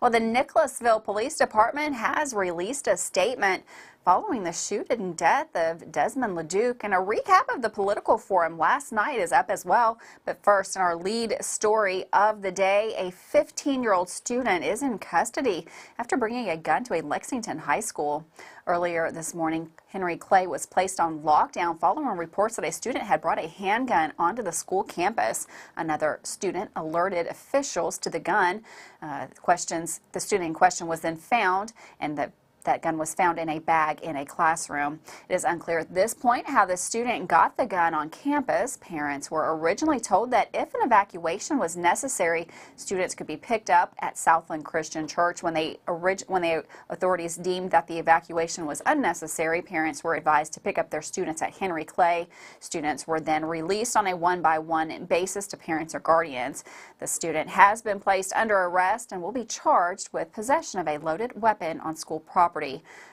Well, the Nicholasville Police Department has released a statement following the shooting and death of Desmond LeDuc, and a recap of the political forum last night is up as well. But first, in our lead story of the day, a 15-year-old student is in custody after bringing a gun to a Lexington high school. Earlier this morning, Henry Clay was placed on lockdown following reports that a student had brought a handgun onto the school campus. Another student alerted officials to the gun. The student in question was then found, and that gun was found in a bag in a classroom. It is unclear at this point how the student got the gun on campus. Parents were originally told that if an evacuation was necessary, students could be picked up at Southland Christian Church. When the authorities deemed that the evacuation was unnecessary, parents were advised to pick up their students at Henry Clay. Students were then released on a one-by-one basis to parents or guardians. The student has been placed under arrest and will be charged with possession of a loaded weapon on school property.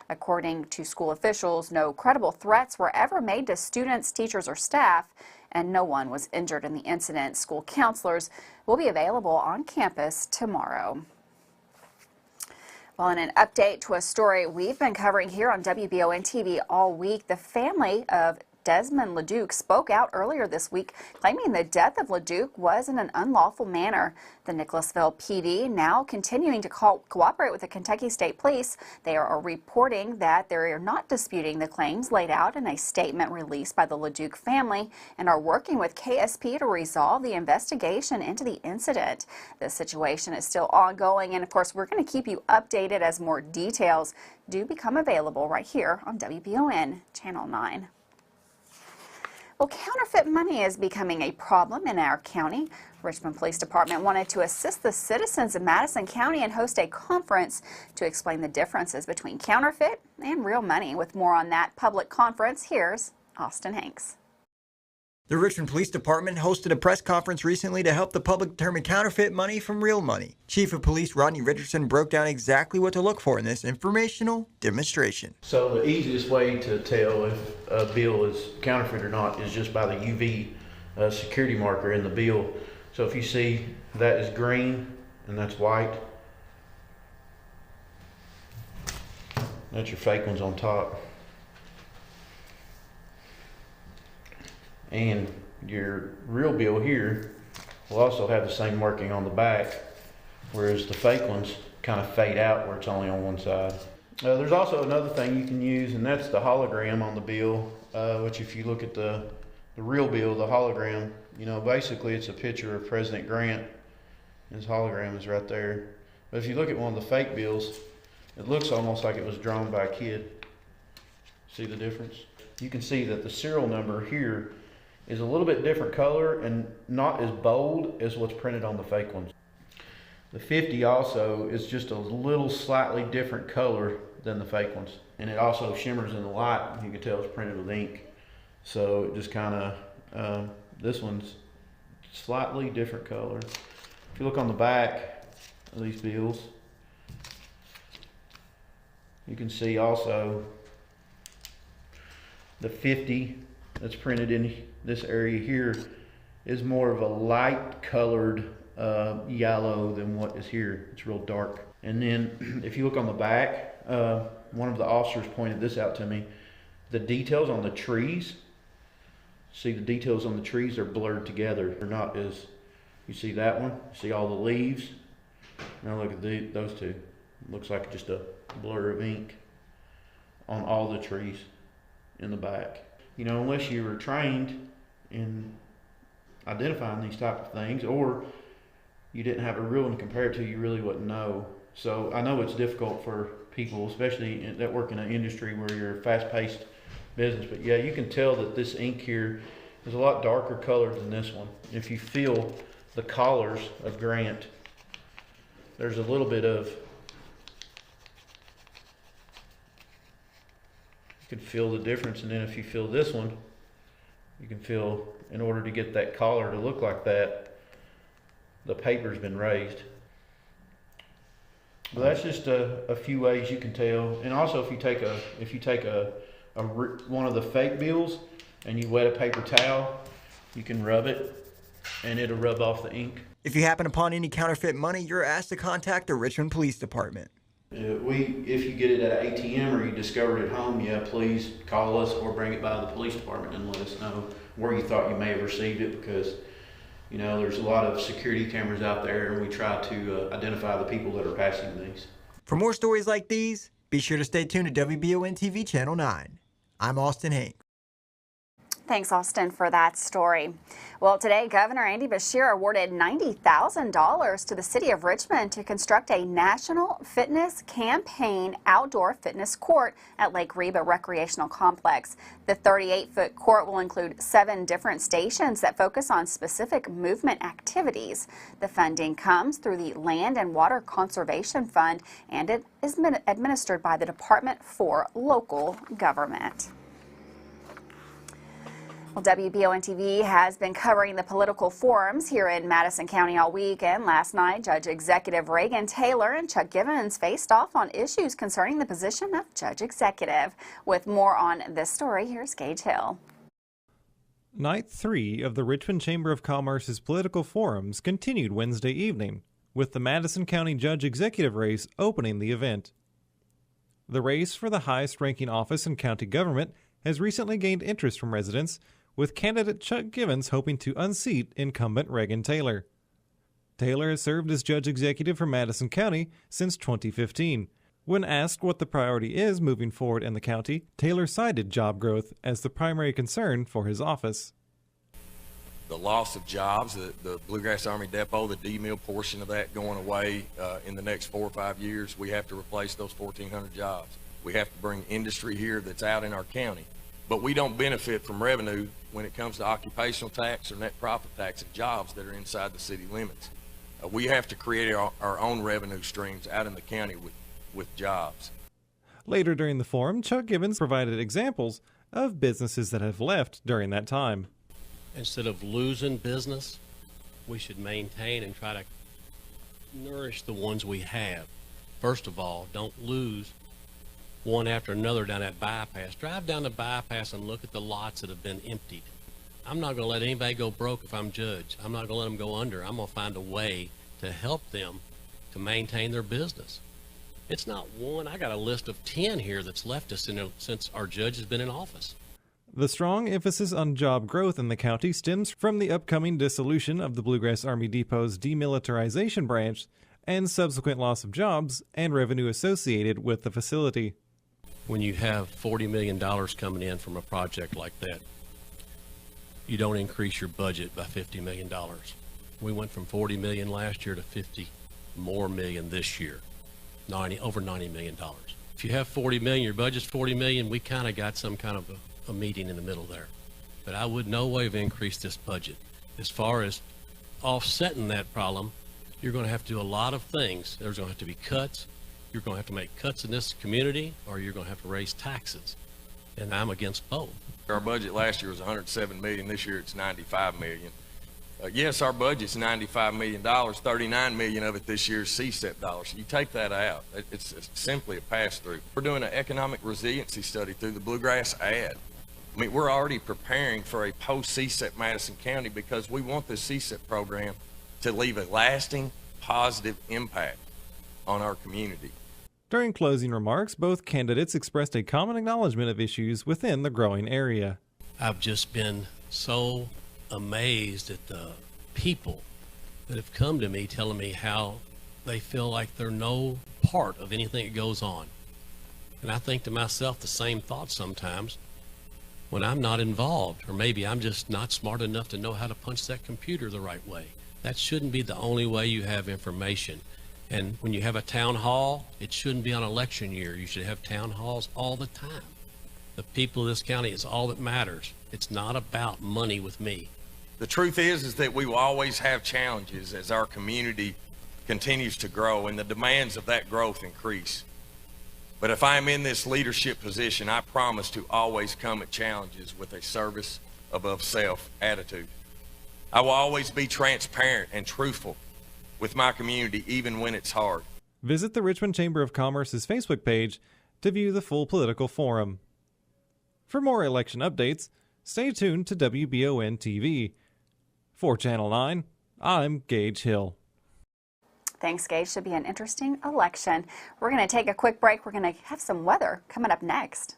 According to school officials, no credible threats were ever made to students, teachers, or staff, and no one was injured in the incident. School counselors will be available on campus tomorrow. Well, in an update to a story we've been covering here on WBON TV all week, the family of Desmond LeDuc spoke out earlier this week, claiming the death of LeDuc was in an unlawful manner. The Nicholasville PD now continuing to cooperate with the Kentucky State Police. They are reporting that they are not disputing the claims laid out in a statement released by the LeDuc family and are working with KSP to resolve the investigation into the incident. The situation is still ongoing, and of course, we're going to keep you updated as more details do become available right here on WBON Channel 9. Well, counterfeit money is becoming a problem in our county. Richmond Police Department wanted to assist the citizens of Madison County and host a conference to explain the differences between counterfeit and real money. With more on that public conference, here's Austin Hanks. The Richmond Police Department hosted a press conference recently to help the public determine counterfeit money from real money. Chief of Police Rodney Richardson broke down exactly what to look for in this informational demonstration. So the easiest way to tell if a bill is counterfeit or not is just by the UV security marker in the bill. So if you see that is green and that's white, that's your fake ones on top. And your real bill here will also have the same marking on the back, whereas the fake ones kind of fade out where it's only on one side. There's also another thing you can use, and that's the hologram on the bill, which if you look at the real bill, the hologram, you know, basically it's a picture of President Grant, and his hologram is right there. But if you look at one of the fake bills, it looks almost like it was drawn by a kid. See the difference? You can see that the serial number here is a little bit different color and not as bold as what's printed on the fake ones. The 50 also is just a little slightly different color than the fake ones. And it also shimmers in the light. You can tell it's printed with ink. So it just kind of, this one's slightly different color. If you look on the back of these bills, you can see also the 50 that's printed in this area here is more of a light colored yellow than what is here. It's real dark. And then if you look on the back, one of the officers pointed this out to me. The details on the trees, see the details on the trees are blurred together. They're not as, you see that one? See all the leaves? Now look at those two. It looks like just a blur of ink on all the trees in the back. You know, unless you were trained in identifying these type of things, or you didn't have a real one to compare it to, you really wouldn't know. So I know it's difficult for people, especially that work in an industry where you're a fast-paced business. But yeah, you can tell that this ink here is a lot darker colored than this one. If you feel the collars of Grant, there's a little bit of, you can feel the difference. And then if you feel this one, you can feel, in order to get that collar to look like that, the paper's been raised. But that's just a few ways you can tell. And also if you take one of the fake bills and you wet a paper towel, you can rub it and it'll rub off the ink. If you happen upon any counterfeit money, you're asked to contact the Richmond Police Department. If you get it at an ATM or you discover it at home, please call us or bring it by the police department and let us know where you thought you may have received it, because there's a lot of security cameras out there, and we try to identify the people that are passing these. For more stories like these, be sure to stay tuned to WBON TV Channel 9. I'm Austin Hank. Thanks, Austin, for that story. Well, today, Governor Andy Beshear awarded $90,000 to the city of Richmond to construct a national fitness campaign outdoor fitness court at Lake Reba Recreational Complex. The 38-foot court will include 7 different stations that focus on specific movement activities. The funding comes through the Land and Water Conservation Fund, and it is administered by the Department for Local Government. Well, WBON TV has been covering the political forums here in Madison County all week, and last night, Judge Executive Reagan Taylor and Chuck Givens faced off on issues concerning the position of Judge Executive. With more on this story, here's Gage Hill. Night 3 of the Richmond Chamber of Commerce's political forums continued Wednesday evening, with the Madison County Judge Executive race opening the event. The race for the highest-ranking office in county government has recently gained interest from residents, with candidate Chuck Givens hoping to unseat incumbent Reagan Taylor. Taylor has served as Judge Executive for Madison County since 2015. When asked what the priority is moving forward in the county, Taylor cited job growth as the primary concern for his office. The loss of jobs, the Bluegrass Army Depot, the D-mill portion of that going away in the next 4 or 5 years, we have to replace those 1,400 jobs. We have to bring industry here that's out in our county. But we don't benefit from revenue when it comes to occupational tax or net profit tax and jobs that are inside the city limits. We have to create our own revenue streams out in the county with jobs. Later during the forum, Chuck Givens provided examples of businesses that have left during that time. Instead of losing business, we should maintain and try to nourish the ones we have. First of all, don't lose one after another down that bypass. Drive down the bypass and look at the lots that have been emptied. I'm not going to let anybody go broke if I'm judge. I'm not going to let them go under. I'm going to find a way to help them to maintain their business. It's not one. I got a list of 10 here that's left us since our judge has been in office. The strong emphasis on job growth in the county stems from the upcoming dissolution of the Bluegrass Army Depot's demilitarization branch and subsequent loss of jobs and revenue associated with the facility. When you have $40 million coming in from a project like that, you don't increase your budget by $50 million. We went from $40 million last year to $50 more million this year, over $90 million. If you have $40 million, your budget's $40 million, we kind of got some kind of a meeting in the middle there. But I would no way have increased this budget. As far as offsetting that problem, you're going to have to do a lot of things. There's going to have to be cuts. You're going to have to make cuts in this community, or you're going to have to raise taxes. And I'm against both. Our budget last year was $107 million. This year it's $95 million. Yes, our budget's $95 million. $39 million of it this year is CSEP dollars. You take that out, it's simply a pass-through. We're doing an economic resiliency study through the Bluegrass ad. I mean, we're already preparing for a post-CSEP Madison County because we want this CSEP program to leave a lasting, positive impact on our community. During closing remarks, both candidates expressed a common acknowledgement of issues within the growing area. I've just been so amazed at the people that have come to me telling me how they feel like they're no part of anything that goes on. And I think to myself the same thought sometimes when I'm not involved, or maybe I'm just not smart enough to know how to punch that computer the right way. That shouldn't be the only way you have information. And when you have a town hall, it shouldn't be on election year. You should have town halls all the time. The people of this county is all that matters. It's not about money with me. The truth is that we will always have challenges as our community continues to grow and the demands of that growth increase. But if I am in this leadership position, I promise to always come at challenges with a service above self attitude. I will always be transparent and truthful with my community, even when it's hard. Visit the Richmond Chamber of Commerce's Facebook page to view the full political forum. For more election updates, stay tuned to WBON TV. For Channel 9, I'm Gage Hill. Thanks, Gage. Should be an interesting election. We're going to take a quick break. We're going to have some weather coming up next.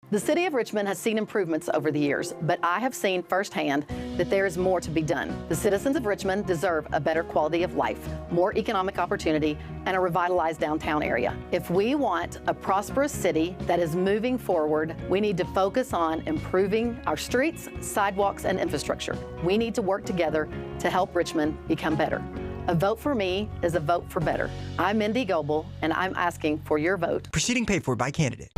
The city of Richmond has seen improvements over the years, but I have seen firsthand that there is more to be done. The citizens of Richmond deserve a better quality of life, more economic opportunity, and a revitalized downtown area. If we want a prosperous city that is moving forward, we need to focus on improving our streets, sidewalks, and infrastructure. We need to work together to help Richmond become better. A vote for me is a vote for better. I'm Mindy Goebel, and I'm asking for your vote. Proceeding paid for by candidate.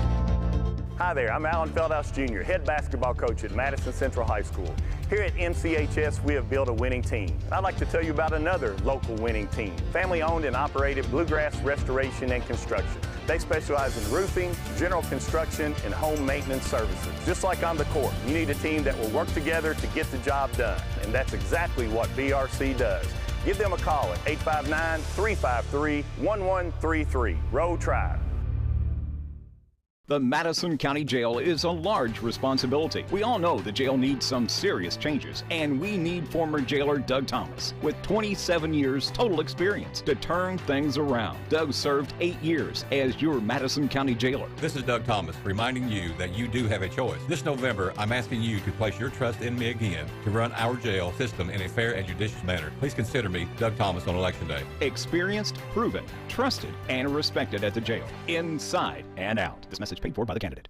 Hi there, I'm Alan Feldhouse Jr., head basketball coach at Madison Central High School. Here at MCHS, we have built a winning team. I'd like to tell you about another local winning team, family-owned and operated Bluegrass Restoration and Construction. They specialize in roofing, general construction, and home maintenance services. Just like on the court, you need a team that will work together to get the job done, and that's exactly what BRC does. Give them a call at 859-353-1133. Roll Tribe. The Madison County Jail is a large responsibility. We all know the jail needs some serious changes, and we need former jailer Doug Thomas, with 27 years total experience, to turn things around. Doug served 8 years as your Madison County jailer. This is Doug Thomas, reminding you that you do have a choice. This November, I'm asking you to place your trust in me again to run our jail system in a fair and judicious manner. Please consider me Doug Thomas on Election Day. Experienced, proven, trusted, and respected at the jail, inside and out. This message paid for by the candidate.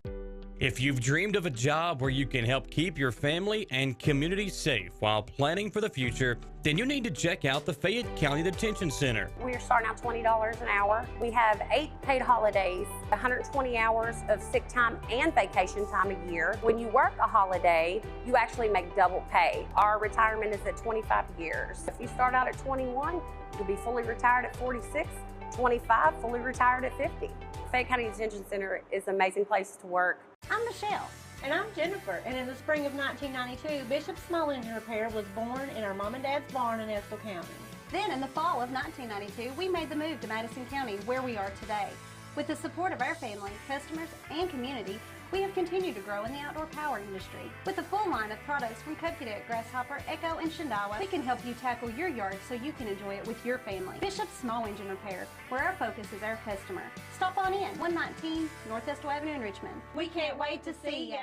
If you've dreamed of a job where you can help keep your family and community safe while planning for the future, then you need to check out the Fayette County Detention Center. We're starting out $20 an hour. We have 8 paid holidays, 120 hours of sick time and vacation time a year. When you work a holiday, you actually make double pay. Our retirement is at 25 years. If you start out at 21, you'll be fully retired at 46, 25, fully retired at 50. Fayette County Detention Center is an amazing place to work. I'm Michelle. And I'm Jennifer. And in the spring of 1992, Bishop Small Engine Repair was born in our mom and dad's barn in Estill County. Then in the fall of 1992, we made the move to Madison County, where we are today. With the support of our family, customers, and community, we have continued to grow in the outdoor power industry. With a full line of products from Cub Cadet, Grasshopper, Echo, and Shindawa, we can help you tackle your yard so you can enjoy it with your family. Bishop Small Engine Repair, where our focus is our customer. Stop on in, 119 North Estill Avenue in Richmond. We can't wait to see you.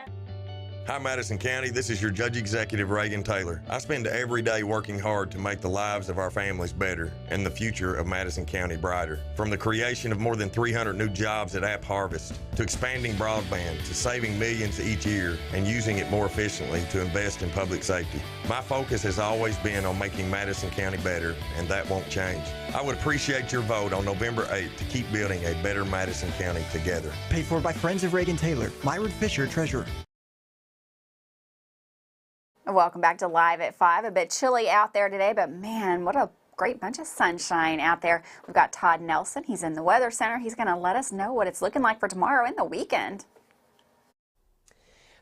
Hi, Madison County. This is your Judge Executive, Reagan Taylor. I spend every day working hard to make the lives of our families better and the future of Madison County brighter. From the creation of more than 300 new jobs at App Harvest, to expanding broadband, to saving millions each year and using it more efficiently to invest in public safety. My focus has always been on making Madison County better, and that won't change. I would appreciate your vote on November 8th to keep building a better Madison County together. Paid for by Friends of Reagan Taylor. Myron Fisher, Treasurer. Welcome back to Live at 5. A bit chilly out there today, but man, what a great bunch of sunshine out there. We've got Todd Nelson. He's in the Weather Center. He's going to let us know what it's looking like for tomorrow and the weekend.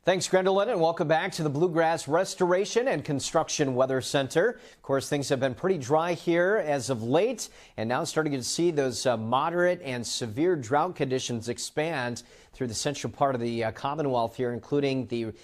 Thanks, Gwendolyn, and welcome back to the Bluegrass Restoration and Construction Weather Center. Of course, things have been pretty dry here as of late, and now starting to see those moderate and severe drought conditions expand through the central part of the Commonwealth here, including the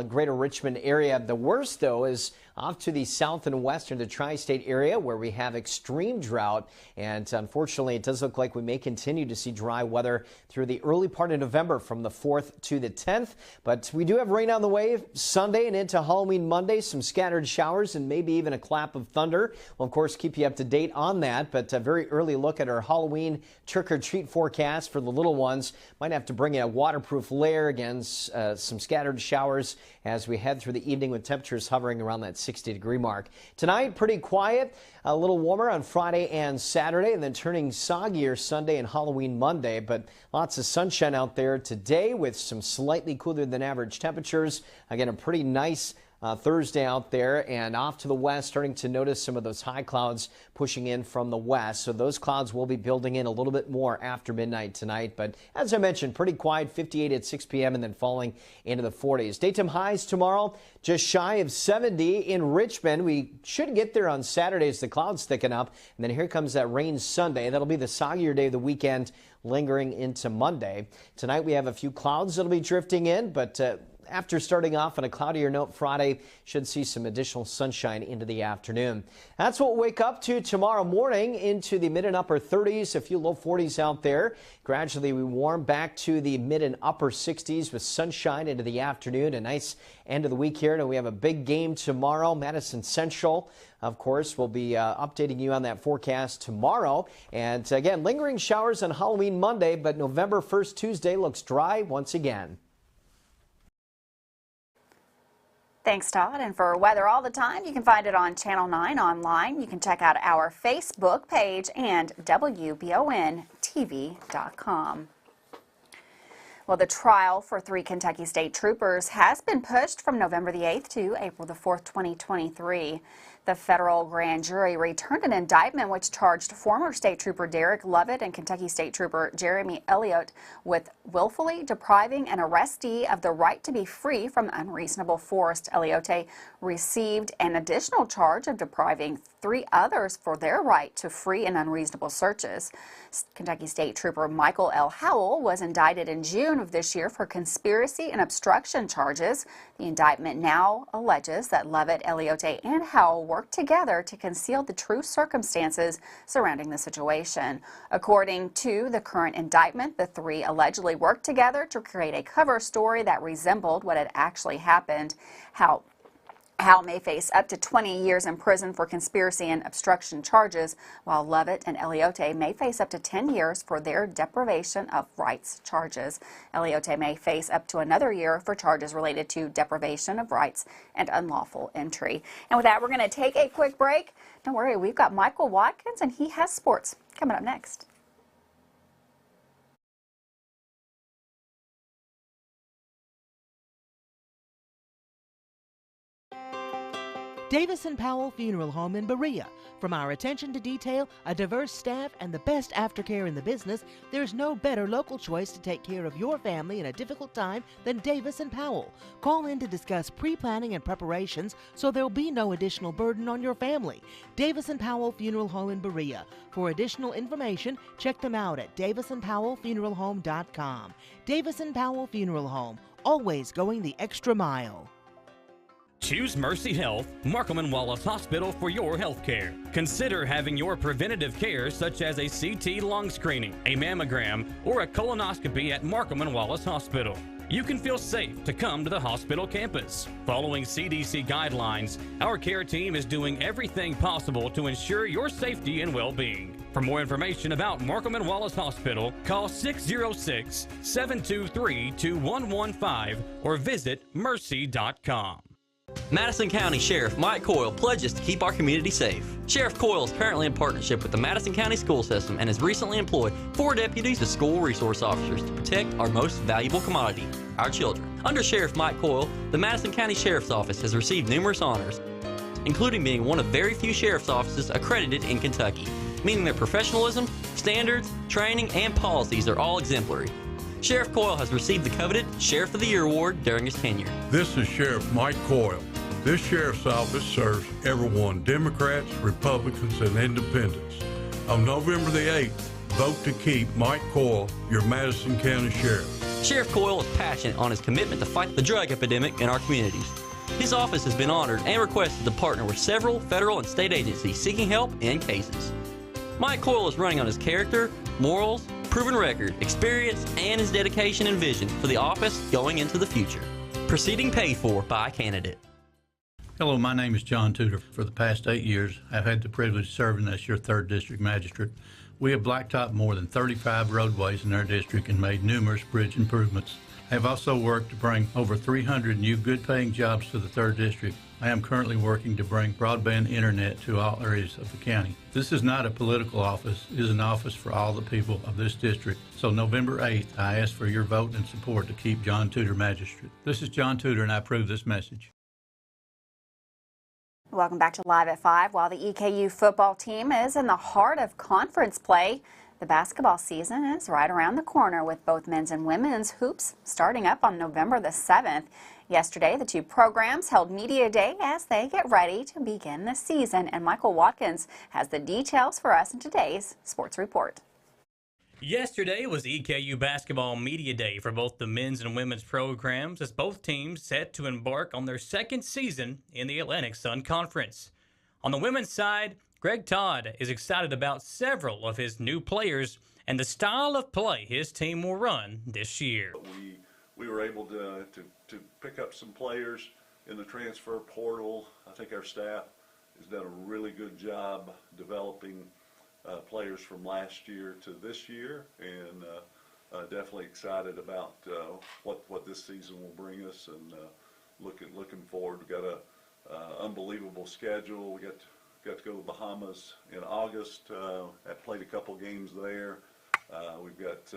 greater Richmond area. The worst, though, is off to the south and western, the tri-state area, where we have extreme drought. And unfortunately, it does look like we may continue to see dry weather through the early part of November from the 4th to the 10th. But we do have rain on the way Sunday and into Halloween Monday, some scattered showers and maybe even a clap of thunder. We'll, of course, keep you up to date on that. But a very early look at our Halloween trick-or-treat forecast for the little ones. Might have to bring in a waterproof layer against some scattered showers as we head through the evening with temperatures hovering around that 60-degree mark. Tonight, pretty quiet, a little warmer on Friday and Saturday, and then turning soggier Sunday and Halloween Monday. But lots of sunshine out there today with some slightly cooler than average temperatures. Again, a pretty nice Thursday out there, and off to the west, starting to notice some of those high clouds pushing in from the west. So those clouds will be building in a little bit more after midnight tonight. But as I mentioned, pretty quiet, 58 at 6 p.m. and then falling into the 40s. Daytime highs tomorrow, just shy of 70 in Richmond. We should get there on Saturday as the clouds thicken up. And then here comes that rain Sunday. That'll be the soggier day of the weekend, lingering into Monday. Tonight we have a few clouds that'll be drifting in, but after starting off on a cloudier note Friday, should see some additional sunshine into the afternoon. That's what we'll wake up to tomorrow morning, into the mid and upper 30s, a few low 40s out there. Gradually we warm back to the mid and upper 60s with sunshine into the afternoon. A nice end of the week here. And we have a big game tomorrow. Madison Central, of course, will be updating you on that forecast tomorrow. And again, lingering showers on Halloween Monday, but November 1st, Tuesday, looks dry once again. Thanks, Todd. And for weather all the time, you can find it on Channel 9 online. You can check out our Facebook page and WBONTV.com. Well, the trial for 3 Kentucky State Troopers has been pushed from November the 8th to April the 4th, 2023. The federal grand jury returned an indictment which charged former State Trooper Derek Lovett and Kentucky State Trooper Jeremy Elliott with willfully depriving an arrestee of the right to be free from unreasonable force. Elliott received an additional charge of depriving 3 others for their right to free and unreasonable searches. Kentucky State Trooper Michael L. Howell was indicted in June of this year for conspiracy and obstruction charges. The indictment now alleges that Lovett, Elliott, and Howell worked together to conceal the true circumstances surrounding the situation. According to the current indictment, the 3 allegedly worked together to create a cover story that resembled what had actually happened. Howell may face up to 20 years in prison for conspiracy and obstruction charges, while Lovett and Elliott may face up to 10 years for their deprivation of rights charges. Elliott may face up to another year for charges related to deprivation of rights and unlawful entry. And with that, we're going to take a quick break. Don't worry, we've got Michael Watkins, and he has sports coming up next. Davis & Powell Funeral Home in Berea. From our attention to detail, a diverse staff, and the best aftercare in the business, there's no better local choice to take care of your family in a difficult time than Davis & Powell. Call in to discuss pre-planning and preparations so there'll be no additional burden on your family. Davis & Powell Funeral Home in Berea. For additional information, check them out at davisandpowellfuneralhome.com. Davis & Powell Funeral Home, always going the extra mile. Choose Mercy Health, Markham and Wallace Hospital for your health care. Consider having your preventative care such as a CT lung screening, a mammogram, or a colonoscopy at Markham and Wallace Hospital. You can feel safe to come to the hospital campus. Following CDC guidelines, our care team is doing everything possible to ensure your safety and well-being. For more information about Markham and Wallace Hospital, call 606-723-2115 or visit mercy.com. Madison County Sheriff Mike Coyle pledges to keep our community safe. Sheriff Coyle is currently in partnership with the Madison County School System and has recently employed 4 deputies as school resource officers to protect our most valuable commodity, our children. Under Sheriff Mike Coyle, the Madison County Sheriff's Office has received numerous honors, including being one of very few sheriff's offices accredited in Kentucky, meaning their professionalism, standards, training, and policies are all exemplary. Sheriff Coyle has received the coveted Sheriff of the Year award during his tenure. This is Sheriff Mike Coyle. This sheriff's office serves everyone, Democrats, Republicans, and Independents. On November the 8th, vote to keep Mike Coyle your Madison County Sheriff. Sheriff Coyle is passionate on his commitment to fight the drug epidemic in our communities. His office has been honored and requested to partner with several federal and state agencies seeking help in cases. Mike Coyle is running on his character, morals, proven record, experience, and his dedication and vision for the office going into the future. Proceeding paid for by a candidate. Hello, my name is John Tudor. For the past 8 years, I've had the privilege of serving as your 3rd District Magistrate. We have blacktopped more than 35 roadways in our district and made numerous bridge improvements. I have also worked to bring over 300 new good-paying jobs to the 3rd District. I am currently working to bring broadband internet to all areas of the county. This is not a political office. It is an office for all the people of this district. So November 8th, I ask for your vote and support to keep John Tudor Magistrate. This is John Tudor, and I approve this message. Welcome back to Live at 5. While the EKU football team is in the heart of conference play, the basketball season is right around the corner with both men's and women's hoops starting up on November the 7th. Yesterday, the 2 programs held Media Day as they get ready to begin the season, and Michael Watkins has the details for us in today's Sports Report. Yesterday was EKU Basketball Media Day for both the men's and women's programs as both teams set to embark on their second season in the Atlantic Sun Conference. On the women's side, Greg Todd is excited about several of his new players and the style of play his team will run this year. We were able to pick up some players in the transfer portal. I think our staff has done a really good job developing players from last year to this year, and definitely excited about what this season will bring us, and looking forward. We've got a unbelievable schedule. We got to go to the Bahamas in August. I played a couple games there. We've got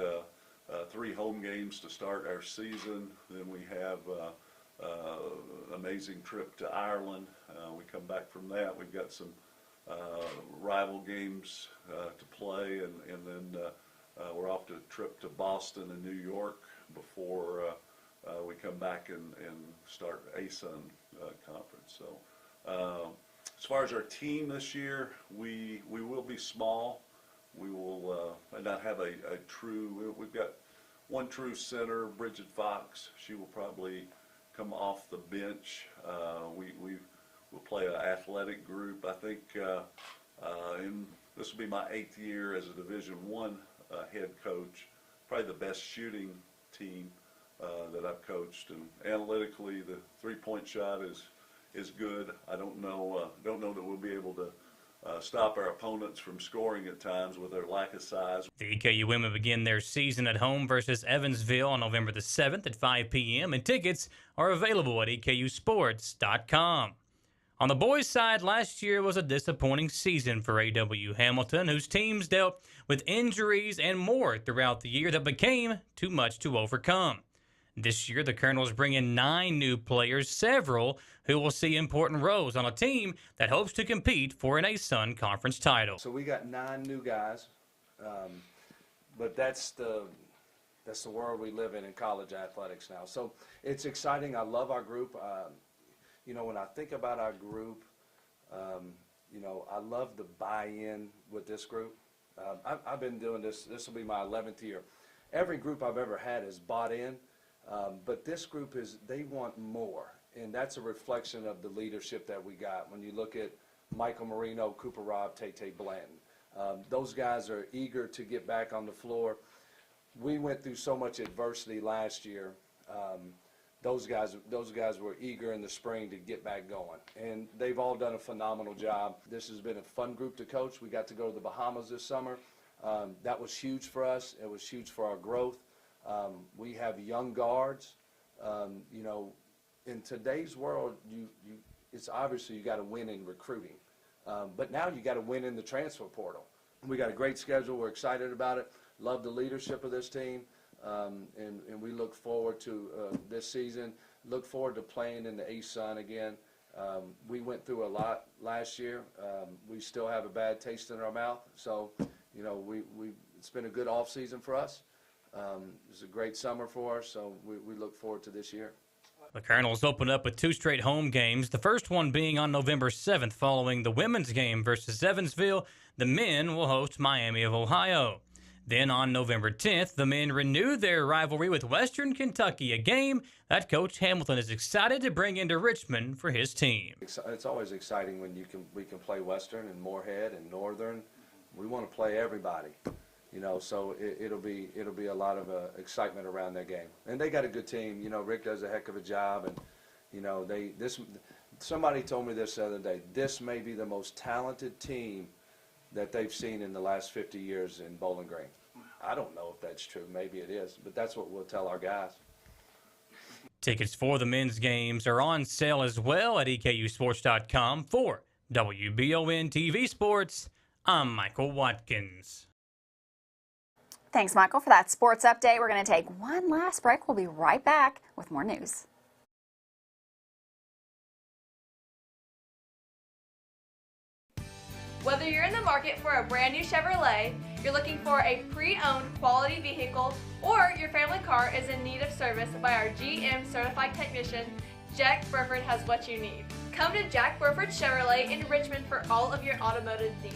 3 home games to start our season. Then we have an amazing trip to Ireland. We come back from that. We've got some rival games to play, and then we're off to a trip to Boston and New York before we come back and start ASUN conference. So as far as our team this year, we will be small. We will not have a true, we've got one true center, Bridget Fox. She will probably come off the bench. We'll play an athletic group. I think this will be my 8th year as a Division I head coach. Probably the best shooting team that I've coached. And analytically, the 3-point shot is good. I don't know that we'll be able to stop our opponents from scoring at times with their lack of size. The EKU women begin their season at home versus Evansville on November the 7th at 5 p.m. and tickets are available at EKUsports.com. On the boys' side, last year was a disappointing season for A.W. Hamilton, whose teams dealt with injuries and more throughout the year that became too much to overcome. This year, the Colonels bring in 9 new players, several who will see important roles on a team that hopes to compete for an ASUN Conference title. So we got 9 new guys, but that's the world we live in college athletics now. So it's exciting. I love our group. You know, when I think about our group, you know, I love the buy-in with this group. I've been doing this. This will be my 11th year. Every group I've ever had has bought in. But this group they want more, and that's a reflection of the leadership that we got. When you look at Michael Marino, Cooper Robb, Tay Blanton, those guys are eager to get back on the floor. We went through so much adversity last year. Those guys were eager in the spring to get back going, and they've all done a phenomenal job. This has been a fun group to coach. We got to go to the Bahamas this summer. That was huge for us. It was huge for our growth. We have young guards. You know, in today's world, it's obviously you got to win in recruiting, but now you got to win in the transfer portal. We got a great schedule. We're excited about it. Love the leadership of this team, and we look forward to this season. Look forward to playing in the ASUN again. We went through a lot last year. We still have a bad taste in our mouth. So, you know, it's been a good off season for us. It was a great summer for us, so we look forward to this year. The Colonels opened up with 2 straight home games, the first one being on November 7th following the women's game versus Evansville. The men will host Miami of Ohio. Then on November 10th, the men renew their rivalry with Western Kentucky, a game that Coach Hamilton is excited to bring into Richmond for his team. It's always exciting when we can play Western and Moorhead and Northern. We want to play everybody. You know, so it'll be a lot of excitement around that game, and they got a good team. You know, Rick does a heck of a job, and you know somebody told me this the other day. This may be the most talented team that they've seen in the last 50 years in Bowling Green. I don't know if that's true. Maybe it is, but that's what we'll tell our guys. Tickets for the men's games are on sale as well at EKUsports.com. For WBON TV Sports, I'm Michael Watkins. Thanks, Michael, for that sports update. We're going to take one last break. We'll be right back with more news. Whether you're in the market for a brand new Chevrolet, you're looking for a pre-owned quality vehicle, or your family car is in need of service by our GM certified technician, Jack Burford has what you need. Come to Jack Burford Chevrolet in Richmond for all of your automotive needs.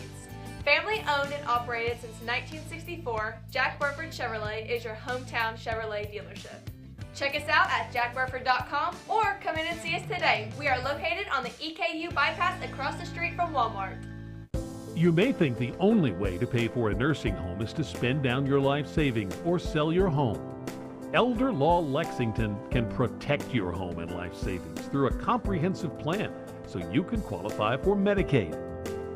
Family owned and operated since 1964, Jack Burford Chevrolet is your hometown Chevrolet dealership. Check us out at jackburford.com or come in and see us today. We are located on the EKU bypass across the street from Walmart. You may think the only way to pay for a nursing home is to spend down your life savings or sell your home. Elder Law Lexington can protect your home and life savings through a comprehensive plan so you can qualify for Medicaid.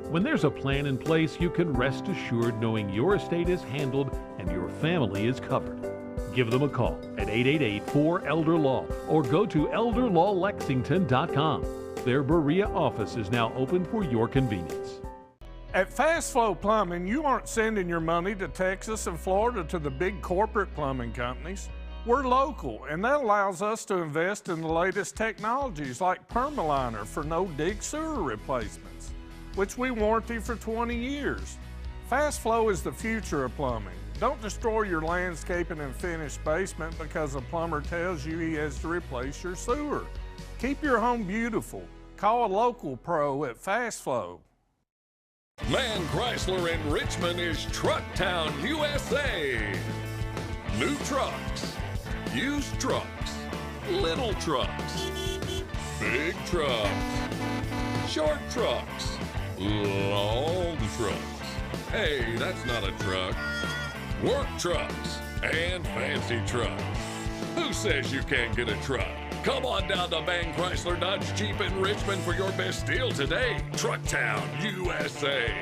When there's a plan in place, you can rest assured knowing your estate is handled and your family is covered. Give them a call at 888-4-ELDER-LAW or go to elderlawlexington.com. Their Berea office is now open for your convenience. At Fast Flow Plumbing, you aren't sending your money to Texas and Florida to the big corporate plumbing companies. We're local, and that allows us to invest in the latest technologies like Permaliner for no-dig sewer replacements, which we warranty for 20 years. Fast Flow is the future of plumbing. Don't destroy your landscaping and finished basement because a plumber tells you he has to replace your sewer. Keep your home beautiful. Call a local pro at Fast Flow. Man Chrysler in Richmond is Truck Town, USA. New trucks, used trucks, little trucks, big trucks, short trucks, long trucks. Hey, that's not a truck. Work trucks and fancy trucks. Who says you can't get a truck? Come on down to Man Chrysler Dodge Jeep in Richmond for your best deal today. Truck Town, USA.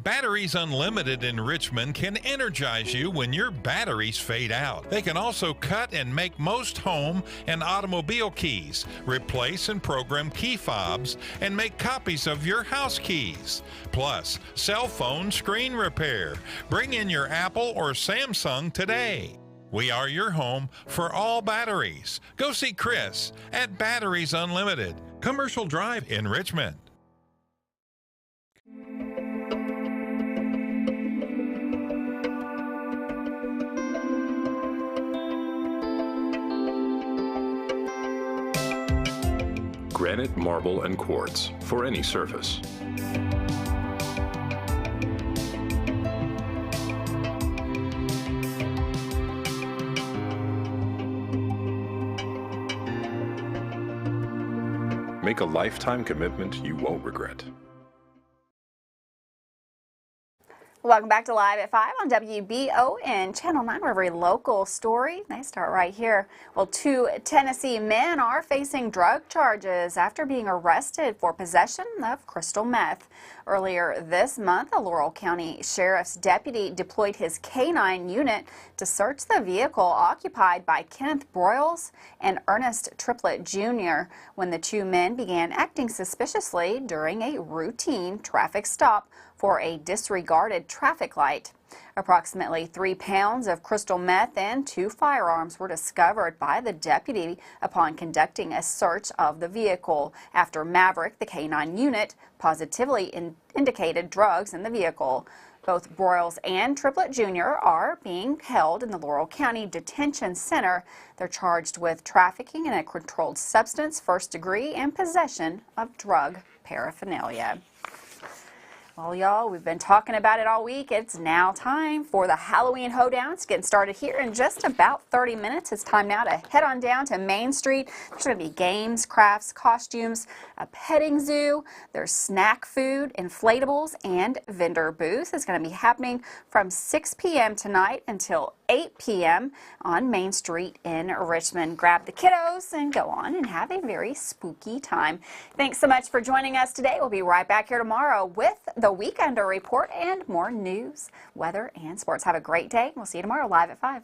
Batteries Unlimited in Richmond can energize you when your batteries fade out. They can also cut and make most home and automobile keys, replace and program key fobs, and make copies of your house keys. Plus, cell phone screen repair. Bring in your Apple or Samsung today. We are your home for all batteries. Go see Chris at Batteries Unlimited, Commercial Drive in Richmond. Granite, marble, and quartz for any surface. Make a lifetime commitment you won't regret. Welcome back to Live at 5 on WBON Channel 9. We're a very local story. They start right here. Well, 2 Tennessee men are facing drug charges after being arrested for possession of crystal meth. Earlier this month, a Laurel County Sheriff's deputy deployed his K-9 unit to search the vehicle occupied by Kenneth Broyles and Ernest Triplett Jr. when the 2 men began acting suspiciously during a routine traffic stop for a disregarded traffic light. Approximately 3 pounds of crystal meth and 2 firearms were discovered by the deputy upon conducting a search of the vehicle after Maverick, the K-9 unit, positively indicated drugs in the vehicle. Both Broyles and Triplett Jr. are being held in the Laurel County Detention Center. They're charged with trafficking in a controlled substance, first degree, and possession of drug paraphernalia. Well, y'all, we've been talking about it all week. It's now time for the Halloween hoedown. It's getting started here in just about 30 minutes. It's time now to head on down to Main Street. There's going to be games, crafts, costumes, a petting zoo. There's snack food, inflatables, and vendor booths. It's going to be happening from 6 p.m. tonight until 8 p.m. on Main Street in Richmond. Grab the kiddos and go on and have a very spooky time. Thanks so much for joining us today. We'll be right back here tomorrow with the Weekender Report and more news, weather, and sports. Have a great day. We'll see you tomorrow live at 5.